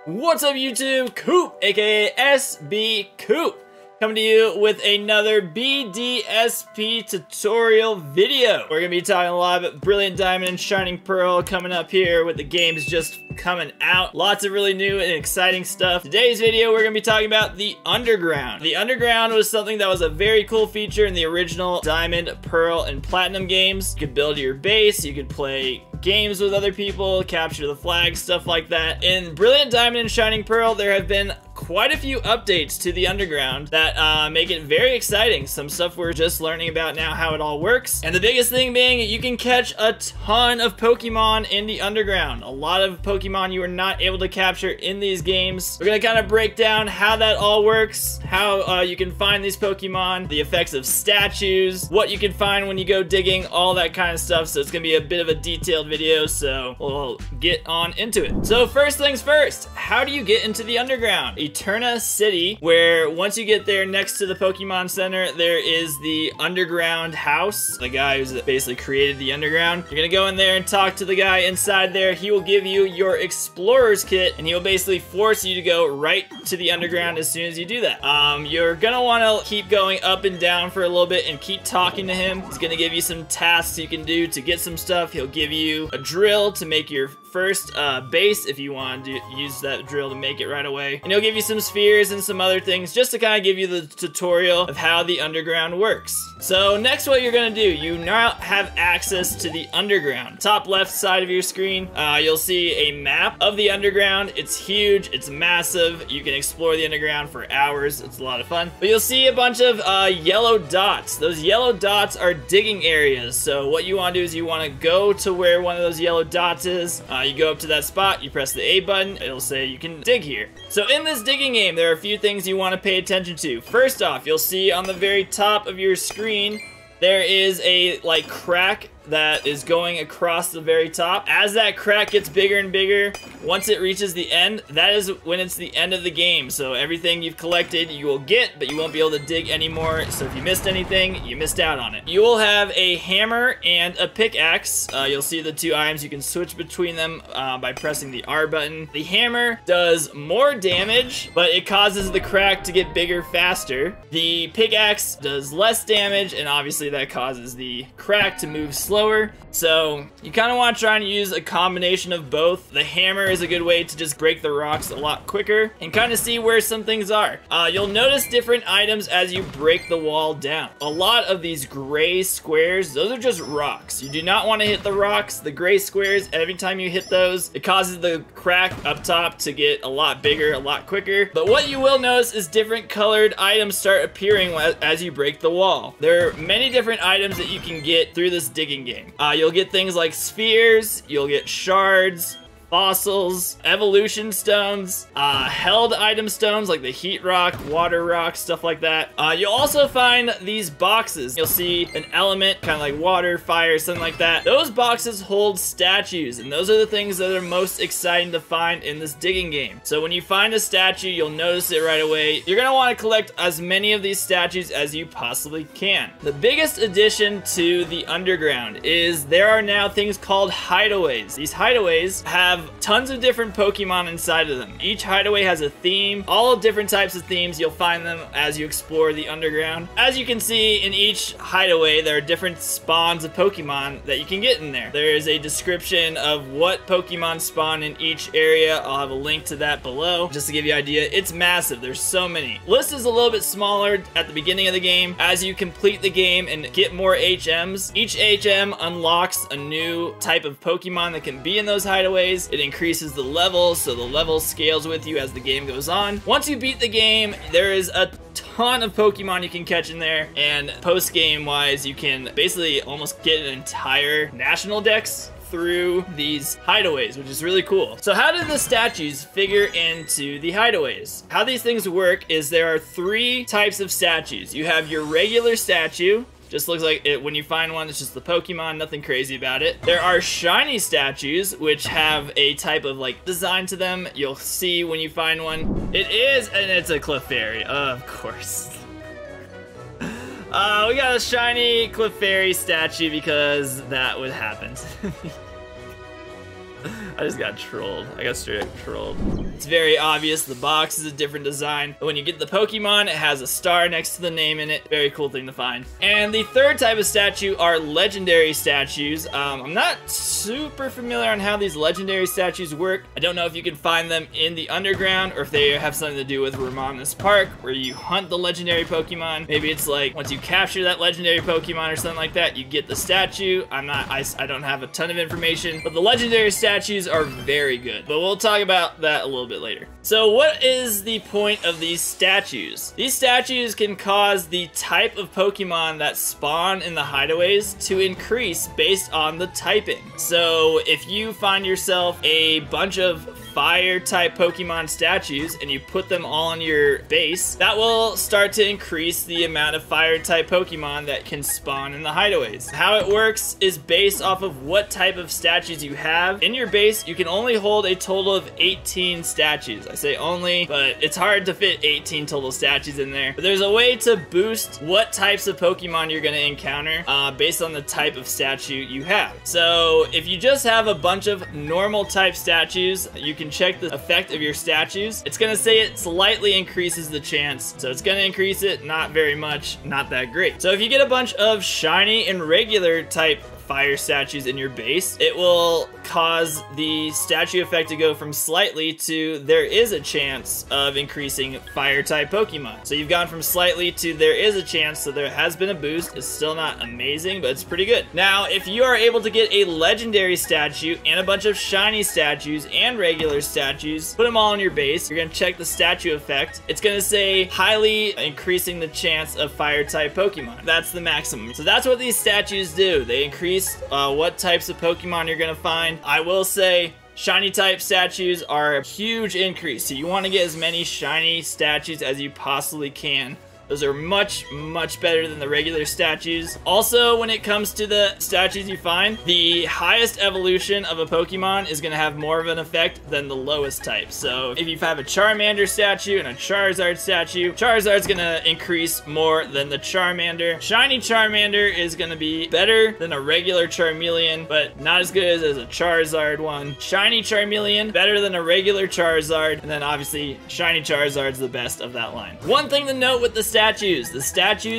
What's up YouTube? Coop, aka SB Coop, coming to you with another BDSP tutorial video. We're gonna be talking a lot about Brilliant Diamond and Shining Pearl coming up here with the games just coming out. Lots of really new and exciting stuff. Today's video, we're gonna be talking about the Underground. The Underground was something that was a very cool feature in the original Diamond, Pearl, and Platinum games. You could build your base, you could play games with other people, capture the flag, stuff like that. In Brilliant Diamond and Shining Pearl, there have been quite a few updates to the Underground that make it very exciting. Some stuff we're just learning about now, how it all works. And the biggest thing being, you can catch a ton of Pokemon in the Underground. A lot of Pokemon you are not able to capture in these games. We're gonna kind of break down how that all works, how you can find these Pokemon, the effects of statues, what you can find when you go digging, all that kind of stuff. So it's gonna be a bit of a detailed video, so we'll get on into it. So first things first, how do you get into the Underground? Eterna City, where once you get there, next to the Pokemon Center, there is the Underground house. The guy who's basically created the Underground. You're gonna go in there and talk to the guy inside there. He will give you your Explorer's Kit, and he'll basically force you to go right to the Underground as soon as you do that. You're gonna wanna keep going up and down for a little bit and keep talking to him. He's gonna give you some tasks you can do to get some stuff. He'll give you a drill to make your first base if you want to use that drill to make it right away. And he'll give you some spheres and some other things just to kind of give you the tutorial of how the Underground works. So next, what you're gonna do, you now have access to the Underground. Top left side of your screen, you'll see a map of the Underground. It's huge, it's massive. You can explore the Underground for hours. It's a lot of fun. But you'll see a bunch of yellow dots. Those yellow dots are digging areas. So what you want to do is you want to go to where one of those yellow dots is. You go up to that spot, you press the A button, it'll say you can dig here. So in this digging game, there are a few things you want to pay attention to. First off, you'll see on the very top of your screen, there is a crack that is going across the very top. As that crack gets bigger and bigger, once it reaches the end, that is when it's the end of the game. So everything you've collected, you will get, but you won't be able to dig anymore. So if you missed anything, you missed out on it. You will have a hammer and a pickaxe. You'll see the two items. You can switch between them by pressing the R button. The hammer does more damage, but it causes the crack to get bigger faster. The pickaxe does less damage, and obviously that causes the crack to move slower. So you kind of want to try and use a combination of both. The hammer is a good way to just break the rocks a lot quicker and kind of see where some things are. You'll notice different items as you break the wall down. A lot of these gray squares, those are just rocks. You do not want to hit the rocks. The gray squares, every time you hit those, it causes the crack up top to get a lot bigger, a lot quicker. But what you will notice is different colored items start appearing as you break the wall. There are many different items that you can get through this digging game. You'll get things like spheres, you'll get shards, fossils, evolution stones, held item stones like the heat rock, water rock, stuff like that. You'll also find these boxes. You'll see an element, kind of like water, fire, something like that. Those boxes hold statues, and those are the things that are most exciting to find in this digging game. So when you find a statue, you'll notice it right away. You're gonna want to collect as many of these statues as you possibly can. The biggest addition to the Underground is there are now things called hideaways. These hideaways have tons of different Pokemon inside of them. Each hideaway has a theme. All different types of themes. You'll find them as you explore the Underground. As you can see, in each hideaway, there are different spawns of Pokemon that you can get in there. There is a description of what Pokemon spawn in each area. I'll have a link to that below, just to give you an idea. It's massive. There's so many. List is a little bit smaller at the beginning of the game. As you complete the game and get more HMs, each HM unlocks a new type of Pokemon that can be in those hideaways. It increases the level, so the level scales with you as the game goes on. Once you beat the game, there is a ton of Pokemon you can catch in there, and post-game wise, you can basically almost get an entire national dex through these hideaways, which is really cool. So how do the statues figure into the hideaways? How these things work is there are three types of statues. You have your regular statue. Just looks like it when you find one, it's just the Pokemon, nothing crazy about it. There are shiny statues, which have a type of design to them. You'll see when you find one. It is, and it's a Clefairy, of course. We got a shiny Clefairy statue because that would happen. I just got trolled. I got straight up trolled. It's very obvious. The box is a different design. But when you get the Pokemon, it has a star next to the name in it. Very cool thing to find. And the third type of statue are legendary statues. I'm not super familiar on how these legendary statues work. I don't know if you can find them in the underground or if they have something to do with Ramona's Park, where you hunt the legendary Pokemon. Maybe it's like once you capture that legendary Pokemon or something like that, you get the statue. I don't have a ton of information, but the legendary statues are very good. But we'll talk about that a little bit later. So what is the point of these statues? These statues can cause the type of Pokemon that spawn in the hideaways to increase based on the typing. So if you find yourself a bunch of fire type Pokemon statues and you put them all on your base, that will start to increase the amount of fire type Pokemon that can spawn in the hideaways. How it works is based off of what type of statues you have. In your base, you can only hold a total of 18 statues. I say only, but it's hard to fit 18 total statues in there. But there's a way to boost what types of Pokemon you're going to encounter based on the type of statue you have. So if you just have a bunch of normal type statues, you can check the effect of your statues. It's gonna say it slightly increases the chance, so it's gonna increase it, not very much, not that great. So if you get a bunch of shiny and regular type fire statues in your base, it will cause the statue effect to go from slightly to there is a chance of increasing fire type Pokemon. So you've gone from slightly to there is a chance, so there has been a boost. It's still not amazing, but it's pretty good. Now, if you are able to get a legendary statue and a bunch of shiny statues and regular statues, put them all on your base, you're gonna check the statue effect. It's gonna say highly increasing the chance of fire type Pokemon. That's the maximum. So that's what these statues do. They increase what types of Pokemon you're gonna find. I will say shiny type statues are a huge increase, so you want to get as many shiny statues as you possibly can. Those are much, much better than the regular statues. Also, when it comes to the statues you find, the highest evolution of a Pokemon is going to have more of an effect than the lowest type. So if you have a Charmander statue and a Charizard statue, Charizard's going to increase more than the Charmander. Shiny Charmander is going to be better than a regular Charmeleon, but not as good as a Charizard one. Shiny Charmeleon, better than a regular Charizard, and then obviously Shiny Charizard's the best of that line. One thing to note with the statues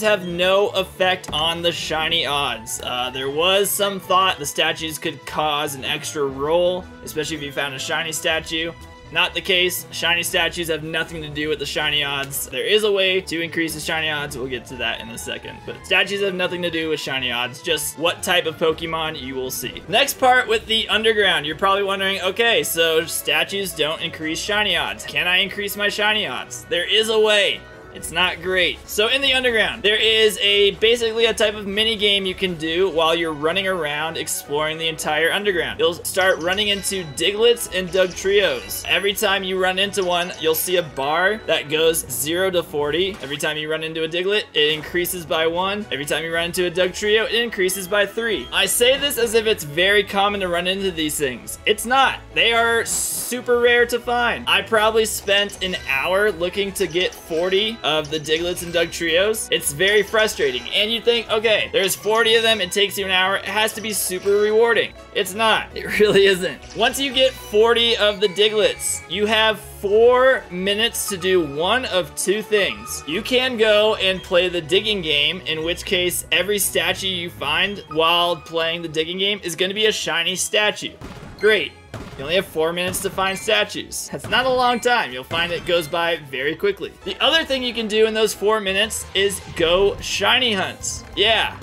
have no effect on the shiny odds. There was some thought the statues could cause an extra roll, especially if you found a shiny statue. Not the case. Shiny statues have nothing to do with the shiny odds. There is a way to increase the shiny odds. We'll get to that in a second. But statues have nothing to do with shiny odds, just what type of Pokemon you will see. Next part with the underground. You're probably wondering, okay, so statues don't increase shiny odds. Can I increase my shiny odds? There is a way. It's not great. So in the underground, there is basically a type of mini game you can do while you're running around exploring the entire underground. You'll start running into Digletts and Dugtrios. Every time you run into one, you'll see a bar that goes 0 to 40. Every time you run into a Diglett, it increases by 1. Every time you run into a Dugtrio, it increases by 3. I say this as if it's very common to run into these things. It's not. They are super rare to find. I probably spent an hour looking to get 40 of the Digletts and Dugtrios. It's very frustrating. And you think, okay, there's 40 of them, it takes you an hour, it has to be super rewarding. It's not. It really isn't. Once you get 40 of the Digletts, you have 4 minutes to do one of 2 things. You can go and play the digging game, in which case every statue you find while playing the digging game is going to be a shiny statue. Great. You only have 4 minutes to find statues. That's not a long time. You'll find it goes by very quickly. The other thing you can do in those 4 minutes is go shiny hunts. Yeah.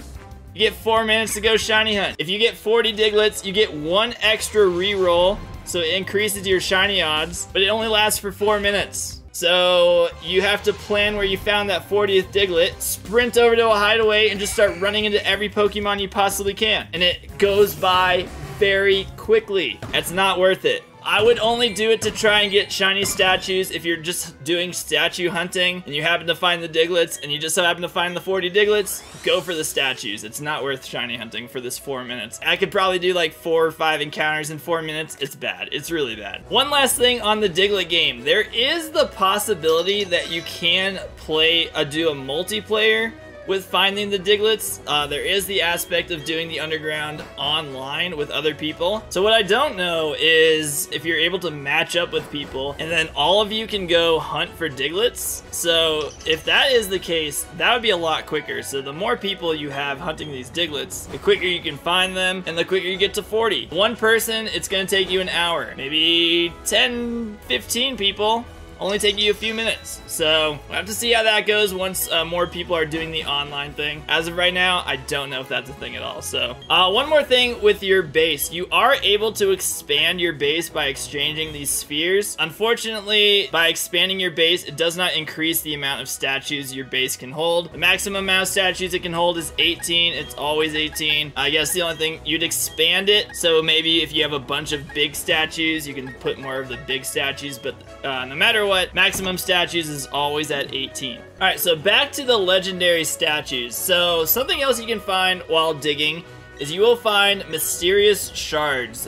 You get 4 minutes to go shiny hunt. If you get 40 Digletts, you get 1 extra reroll, so it increases your shiny odds, but it only lasts for 4 minutes. So you have to plan where you found that 40th Diglett, sprint over to a hideaway, and just start running into every Pokemon you possibly can. And it goes by very quickly. It's not worth it. I would only do it to try and get shiny statues if you're just doing statue hunting and you happen to find the Digletts and you just so happen to find the 40 Digletts, go for the statues. It's not worth shiny hunting for this 4 minutes. I could probably do like 4 or 5 encounters in 4 minutes. It's bad. It's really bad. One last thing on the Diglett game. There is the possibility that you can do a multiplayer with finding the Digletts. There is the aspect of doing the underground online with other people. So what I don't know is if you're able to match up with people and then all of you can go hunt for Digletts. So if that is the case, that would be a lot quicker. So the more people you have hunting these Digletts, the quicker you can find them and the quicker you get to 40. One person, it's gonna take you an hour. Maybe 10, 15 people, only take you a few minutes. So we'll have to see how that goes once more people are doing the online thing. As of right now, I don't know if that's a thing at all. So one more thing with your base. You are able to expand your base by exchanging these spheres. Unfortunately, by expanding your base, it does not increase the amount of statues your base can hold. The maximum amount of statues it can hold is 18. It's always 18. I guess the only thing, you'd expand it. So maybe if you have a bunch of big statues, you can put more of the big statues, but no matter what, maximum statues is always at 18. Alright, so back to the legendary statues. So something else you can find while digging is you will find mysterious shards,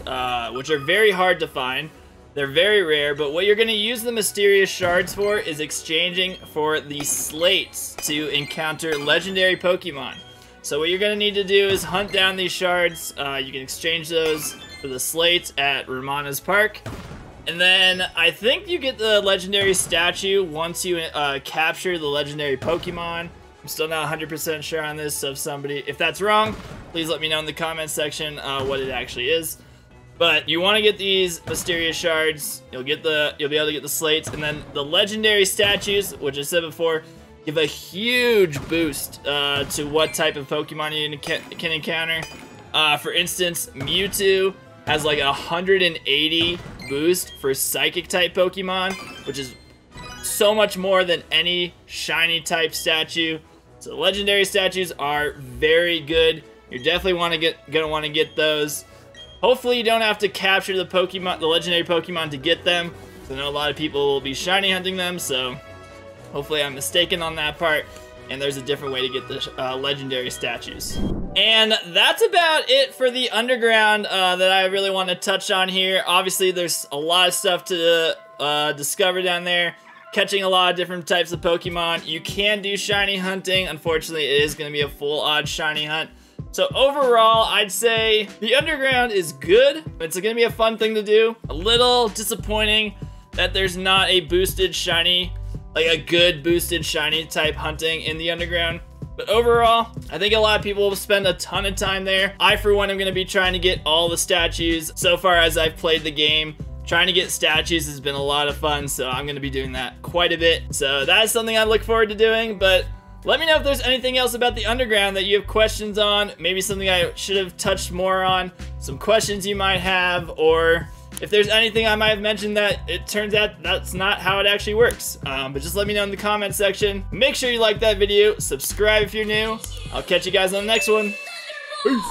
which are very hard to find. They're very rare, but what you're going to use the mysterious shards for is exchanging for the slates to encounter legendary Pokemon. So what you're going to need to do is hunt down these shards. You can exchange those for the slates at Ramana's Park. And then I think you get the legendary statue once you capture the legendary Pokemon. I'm still not 100% sure on this, so if that's wrong, please let me know in the comment section what it actually is. But you want to get these mysterious shards. You'll be able to get the slates, and then the legendary statues, which I said before, give a huge boost to what type of Pokemon you can encounter. For instance, Mewtwo has like 180 boost for psychic type Pokemon, which is so much more than any shiny type statue. So legendary statues are very good. You're definitely gonna want to get those. Hopefully you don't have to capture the legendary Pokemon to get them. So I know a lot of people will be shiny hunting them, so hopefully I'm mistaken on that part. And there's a different way to get the legendary statues. And that's about it for the underground that I really want to touch on here. Obviously, there's a lot of stuff to discover down there. Catching a lot of different types of Pokemon. You can do shiny hunting. Unfortunately, it is going to be a full odd shiny hunt. So overall, I'd say the underground is good. It's going to be a fun thing to do. A little disappointing that there's not a boosted shiny, like a good boosted shiny type hunting in the underground. But overall, I think a lot of people will spend a ton of time there. I, for one, am going to be trying to get all the statues. So far as I've played the game, trying to get statues has been a lot of fun, so I'm going to be doing that quite a bit. So that is something I look forward to doing, but let me know if there's anything else about the underground that you have questions on, maybe something I should have touched more on, some questions you might have, or if there's anything I might have mentioned that it turns out that's not how it actually works. But just let me know in the comment section. Make sure you like that video, subscribe if you're new. I'll catch you guys on the next one. Peace.